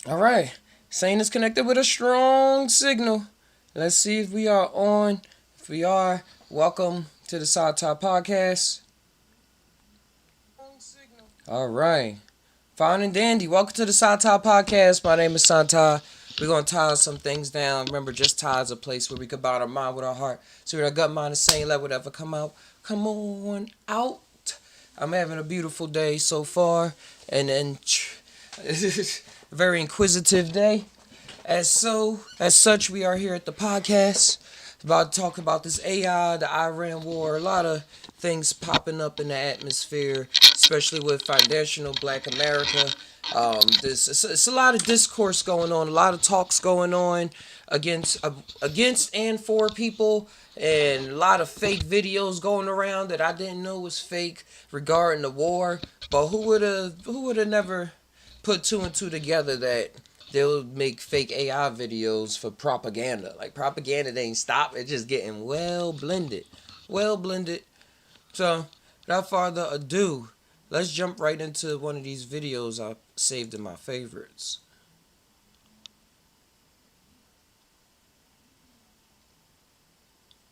All right. Sane is connected with a strong signal. Let's see if we are on. If we are, welcome to the Side Top Podcast. All right. Fine and dandy. Welcome to the Side Top Podcast. My name is Santa. We're going to tie some things down. Remember, just tie is a place where we combine our mind with our heart. So with our gut, mind, and sane, let whatever come out. Come on out. I'm having a beautiful day so far. And very inquisitive day. As such, we are here at the podcast about to talk about this AI, the Iran war, a lot of things popping up in the atmosphere, especially with foundational Black America. It's a lot of discourse going on, a lot of talks going on against and for people, and a lot of fake videos going around that I didn't know was fake regarding the war. But who would have never put two and two together that they'll make fake AI videos for propaganda. Like propaganda ain't stop. It's just getting well blended. Well blended. So without further ado, let's jump right into one of these videos I saved in my favorites.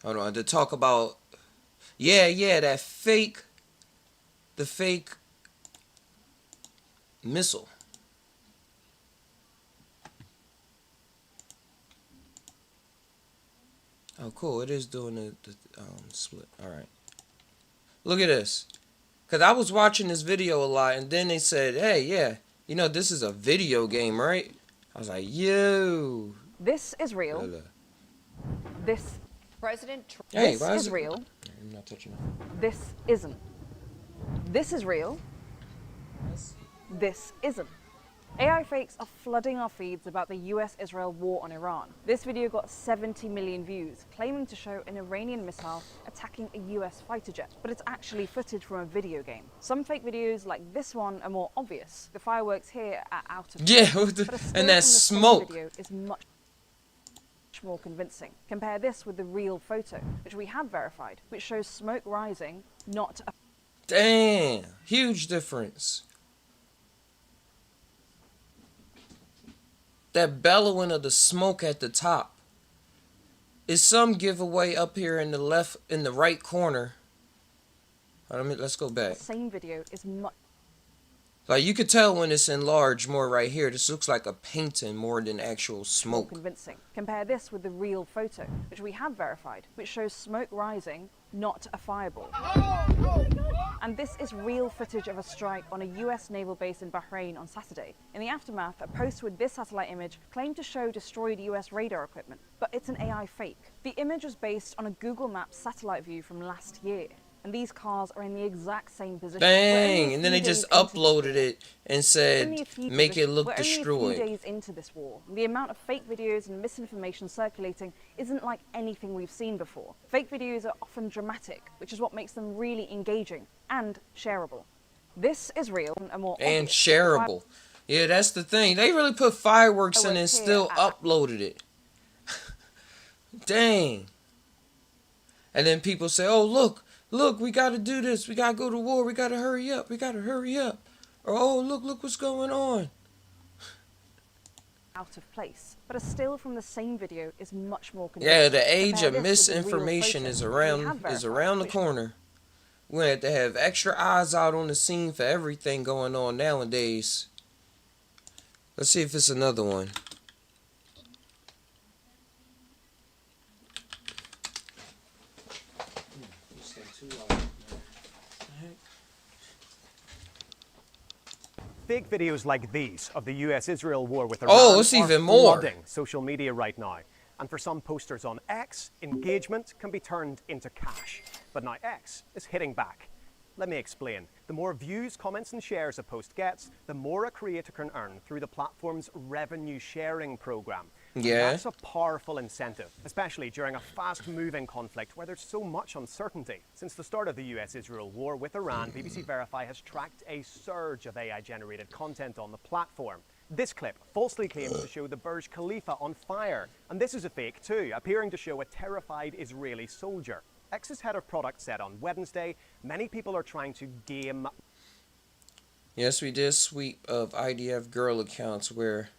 Hold on, to talk about that the fake missile. Oh, cool. It is doing the split. All right. Look at this. Because I was watching this video a lot, and then they said, hey, yeah, this is a video game, right? I was like, yo. This is real. This Hey, this why is is it? real. I'm not touching it. This isn't. This is real. This isn't. AI fakes are flooding our feeds about the US-Israel war on Iran. This video got 70 million views, claiming to show an Iranian missile attacking a US fighter jet, but it's actually footage from a video game. Some fake videos like this one are more obvious. The fireworks here are out of Yeah, place, but a still and from that the same smoke. video is much more convincing. Compare this with the real photo, which we have verified, which shows smoke rising, not a Damn, huge difference. That bellowing of the smoke at the top is some giveaway up here in the right corner. Let's go back. same video is much Like you could tell when it's enlarged more right here. This looks like a painting more than actual more smoke. convincing. Compare this with the real photo, which we have verified, which shows smoke rising, not a fireball. And this is real footage of a strike on a US naval base in Bahrain on Saturday. In the aftermath, a post with this satellite image claimed to show destroyed US radar equipment, but it's an AI fake. The image was based on a Google Maps satellite view from last year. And these cars are in the exact same position. Dang, and then they just uploaded it and said, make it look We're only a few destroyed. days into this war. The amount of fake videos and misinformation circulating isn't like anything we've seen before. Fake videos are often dramatic, which is what makes them really engaging and shareable. This is real and more And obvious. shareable. Yeah, that's the thing. They really put fireworks in and still uploaded it. Dang. And then people say, oh, look, we got to do this. We got to go to war. We got to hurry up. We got to hurry up. Or, oh, look what's going on. Out of place, but a still from the same video is much more convincing. Yeah, the age Compare of this with the real misinformation photo is we have around verified, the which corner. We have to have extra eyes out on the scene for everything going on nowadays. Let's see if it's another one. Fake videos like these of the US-Israel war with Oh, Iran it's are even more. flooding social media right now. And for some posters on X, engagement can be turned into cash. But now X is hitting back. Let me explain. The more views, comments and shares a post gets, the more a creator can earn through the platform's revenue sharing program. Yeah. That's a powerful incentive, especially during a fast-moving conflict where there's so much uncertainty. Since the start of the US-Israel war with Iran, BBC Verify has tracked a surge of AI-generated content on the platform. This clip falsely claims to show the Burj Khalifa on fire, and this is a fake too, appearing to show a terrified Israeli soldier. X's head of product said on Wednesday, many people are trying to game. Yes, we did a sweep of IDF girl accounts where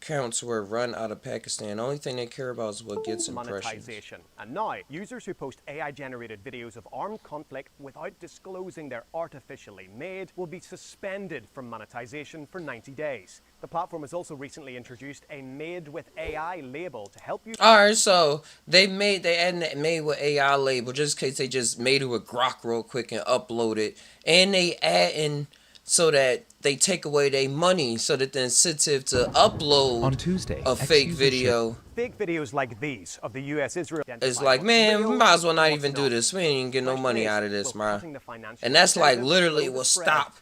accounts were run out of Pakistan. The only thing they care about is what gets impressions. Monetization. And now, users who post AI-generated videos of armed conflict without disclosing they're artificially made will be suspended from monetization for 90 days. The platform has also recently introduced a Made with AI label to help you. Alright, so they added that Made with AI label just in case they just made it with Grok real quick and upload it. And they add in so that they take away their money, so that the incentive to upload on Tuesday, a fake video. Fake videos like these of the US-Israel It's like, man, we might as well not even do this. We ain't even get no money out of this, man. And that's like literally will stop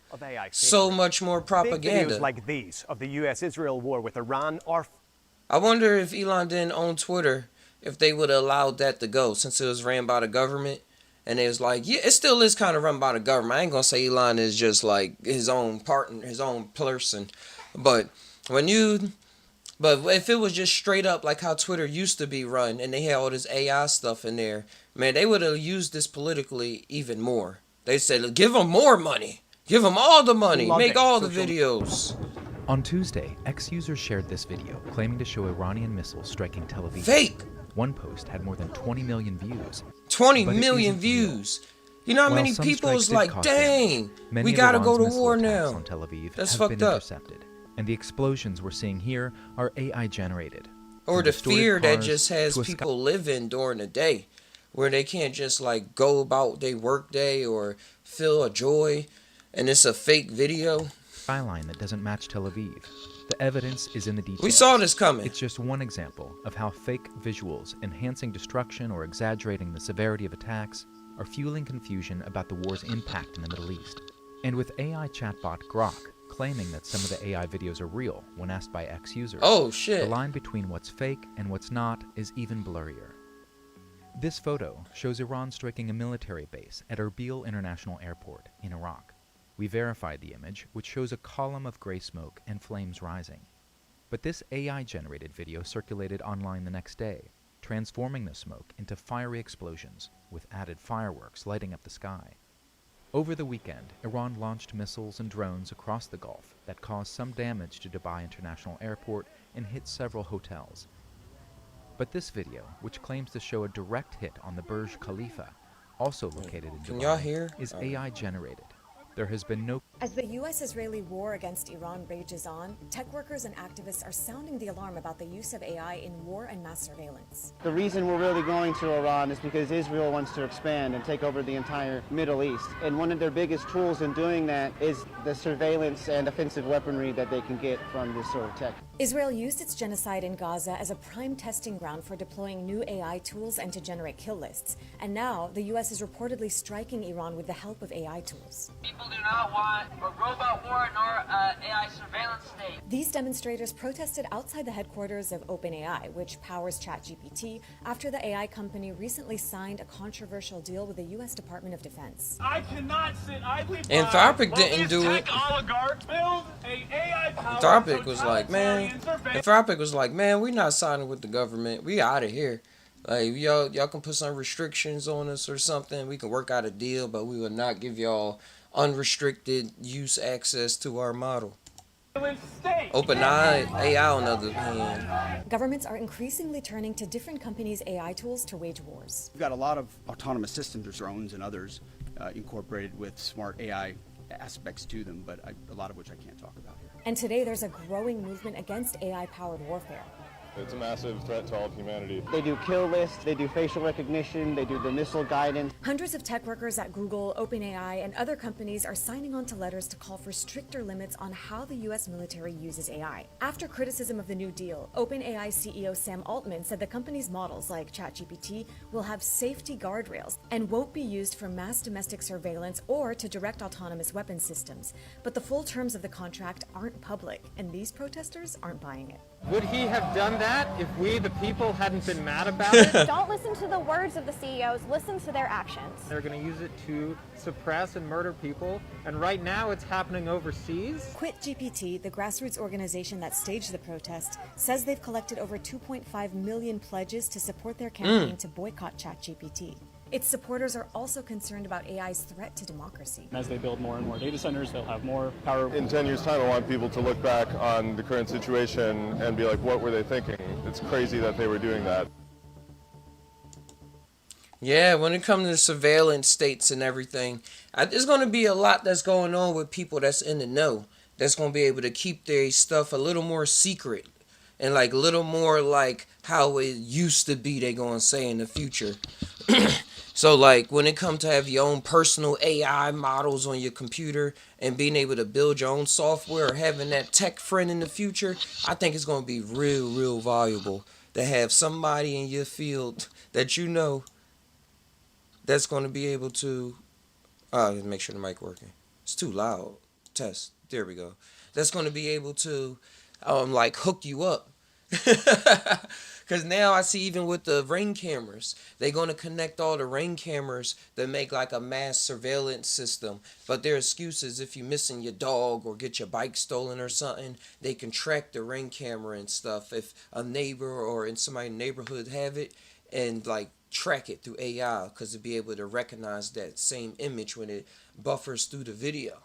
so much more propaganda. Videos like these of the US-Israel war with Iran are. I wonder if Elon didn't own Twitter, if they would have allowed that to go, since it was ran by the government. And it was like, yeah, it still is kind of run by the government. I ain't gonna say Elon is just like his own partner, his own person. But if it was just straight up like how Twitter used to be run, and they had all this AI stuff in there, man, they would have used this politically even more. They said, give them more money, give them all the money, make all the videos. On Tuesday, X users shared this video claiming to show Iranian missiles striking Tel Aviv. Fake. One post had more than 20 million views. 20 million views. You know how many people is like, dang, we gotta go to war now. On Tel Aviv That's have fucked been up. intercepted, and the explosions we're seeing here are AI generated. Or From the distorted fear that cars just has to a people living during the day, where they can't just like go about their work day or feel a joy, and it's a fake video. skyline that doesn't match Tel Aviv. The evidence is in the details. We saw this coming. It's just one example of how fake visuals enhancing destruction or exaggerating the severity of attacks are fueling confusion about the war's impact in the Middle East. And with AI chatbot Grok claiming that some of the AI videos are real when asked by X users, Oh shit. the line between what's fake and what's not is even blurrier. This photo shows Iran striking a military base at Erbil International Airport in Iraq. We verified the image, which shows a column of gray smoke and flames rising. But this AI-generated video circulated online the next day, transforming the smoke into fiery explosions, with added fireworks lighting up the sky. Over the weekend, Iran launched missiles and drones across the Gulf that caused some damage to Dubai International Airport and hit several hotels. But this video, which claims to show a direct hit on the Burj Khalifa, also located in Can y'all Dubai, hear? is AI-generated. There has been no As the U.S.-Israeli war against Iran rages on, tech workers and activists are sounding the alarm about the use of AI in war and mass surveillance. The reason we're really going to Iran is because Israel wants to expand and take over the entire Middle East. And one of their biggest tools in doing that is the surveillance and offensive weaponry that they can get from this sort of tech. Israel used its genocide in Gaza as a prime testing ground for deploying new AI tools and to generate kill lists. And now, the U.S. is reportedly striking Iran with the help of AI tools. People do not want a robot war nor AI surveillance state. These demonstrators protested outside the headquarters of OpenAI, which powers ChatGPT, after the AI company recently signed a controversial deal with the U.S. Department of Defense. I cannot sit idly by Anthropic while didn't these do tech it. oligarchs build a AI-powered Anthropic was like, man. totalitarian Anthropic was like, man, we not signing with the government. We out of here. Like, y'all can put some restrictions on us or something. We can work out a deal, but we will not give y'all unrestricted use access to our model. state. OpenAI, AI on the other hand. Governments are increasingly turning to different companies' AI tools to wage wars. We've got a lot of autonomous systems, drones and others, incorporated with smart AI aspects to them, but a lot of which I can't talk about here. And today there's a growing movement against AI-powered warfare. It's a massive threat to all of humanity. They do kill lists, they do facial recognition, they do the missile guidance. Hundreds of tech workers at Google, OpenAI, and other companies are signing on to letters to call for stricter limits on how the U.S. military uses AI. After criticism of the new deal, OpenAI CEO Sam Altman said the company's models, like ChatGPT, will have safety guardrails and won't be used for mass domestic surveillance or to direct autonomous weapon systems. But the full terms of the contract aren't public, and these protesters aren't buying it. Would he have done that if we, the people, hadn't been mad about it? Don't listen to the words of the CEOs, listen to their actions. They're going to use it to suppress and murder people, and right now it's happening overseas. Quit GPT, the grassroots organization that staged the protest, says they've collected over 2.5 million pledges to support their campaign to boycott ChatGPT. Its supporters are also concerned about AI's threat to democracy. As they build more and more data centers, they'll have more power. In 10 years' time, I want people to look back on the current situation and be like, what were they thinking? It's crazy that they were doing that. Yeah, when it comes to surveillance states and everything, there's going to be a lot that's going on with people that's in the know. That's going to be able to keep their stuff a little more secret. And like a little more like how it used to be, they going to say in the future. So like when it comes to have your own personal AI models on your computer and being able to build your own software or having that tech friend in the future, I think it's going to be real valuable to have somebody in your field that you know that's going to be able to make sure the mic working. It's too loud. Test. There we go. That's going to be able to like hook you up. Because now I see even with the Ring cameras, they're going to connect all the Ring cameras that make like a mass surveillance system. But their excuse is if you're missing your dog or get your bike stolen or something, they can track the Ring camera and stuff. If a neighbor or in somebody's neighborhood have it and like track it through AI because it'll be able to recognize that same image when it buffers through the video.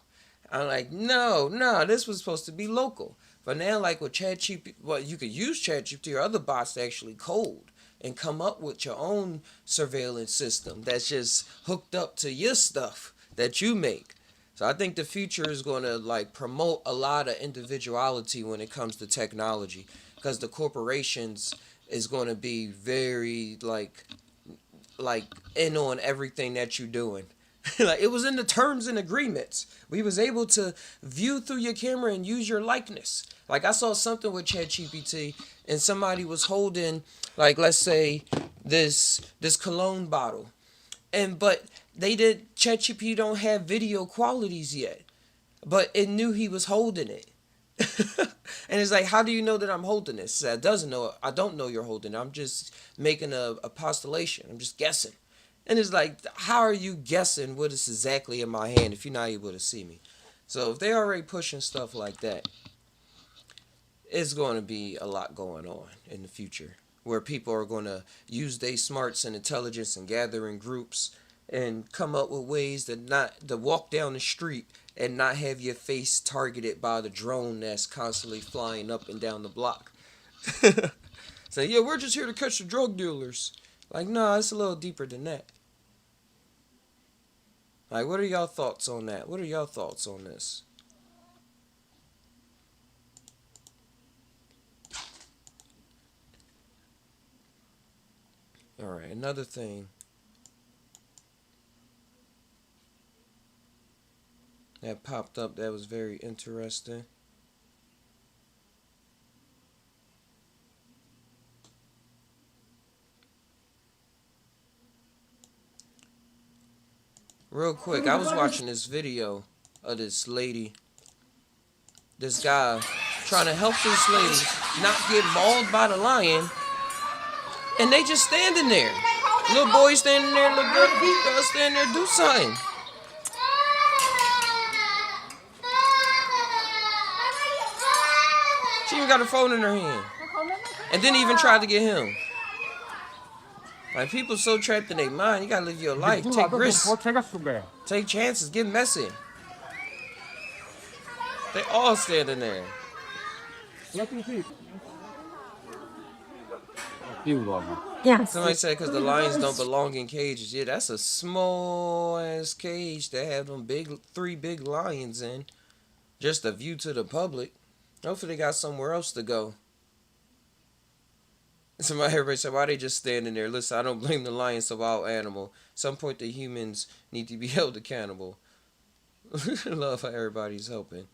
I'm like, no, this was supposed to be local. But now, like with ChatGPT, well, you could use ChatGPT or other bots to actually code and come up with your own surveillance system that's just hooked up to your stuff that you make. So I think the future is going to like promote a lot of individuality when it comes to technology, because the corporations is going to be very like in on everything that you're doing. Like it was in the terms and agreements. We was able to view through your camera and use your likeness. Like I saw something with ChatGPT and somebody was holding like let's say this cologne bottle. But ChatGPT don't have video qualities yet. But it knew he was holding it. And it's like, how do you know that I'm holding this? It doesn't know. I don't know you're holding it. I'm just making a postulation. I'm just guessing. And it's like, how are you guessing what is exactly in my hand if you're not able to see me? So if they're already pushing stuff like that, it's going to be a lot going on in the future where people are going to use their smarts and intelligence and gather in groups and come up with ways to walk down the street and not have your face targeted by the drone that's constantly flying up and down the block. So, yeah, we're just here to catch the drug dealers. Like, no, it's a little deeper than that. Like, what are y'all thoughts on that? What are y'all thoughts on this? Alright, another thing that popped up that was very interesting. Real quick, I was watching this video of this lady, this guy, trying to help this lady not get mauled by the lion, and they just standing there. Little boy standing there, little girl standing there, do something. She even got her phone in her hand. And then even tried to get him. Like, people so trapped in their mind, you gotta live your life. Take risks. Take chances. Get messy. They all standing there. Yeah. Somebody said because the lions don't belong in cages. Yeah, that's a small ass cage to have them three big lions in. Just a view to the public. Hopefully they got somewhere else to go. Everybody said, why they just standing there? Listen, I don't blame the lion, it's a wild animal. At some point, the humans need to be held accountable. Love how everybody's helping.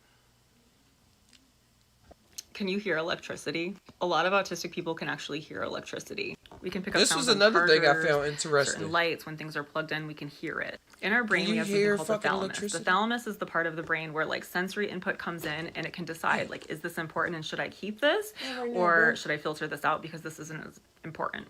Can you hear electricity? A lot of autistic people can actually hear electricity. We can pick up This sounds was on another thing I chargers, found interesting. certain lights, when things are plugged in, we can hear it. In our brain, Can we you have something hear called the fucking thalamus. electricity? The thalamus is the part of the brain where like sensory input comes in and it can decide like, is this important and should I keep this? Or should I filter this out because this isn't as important?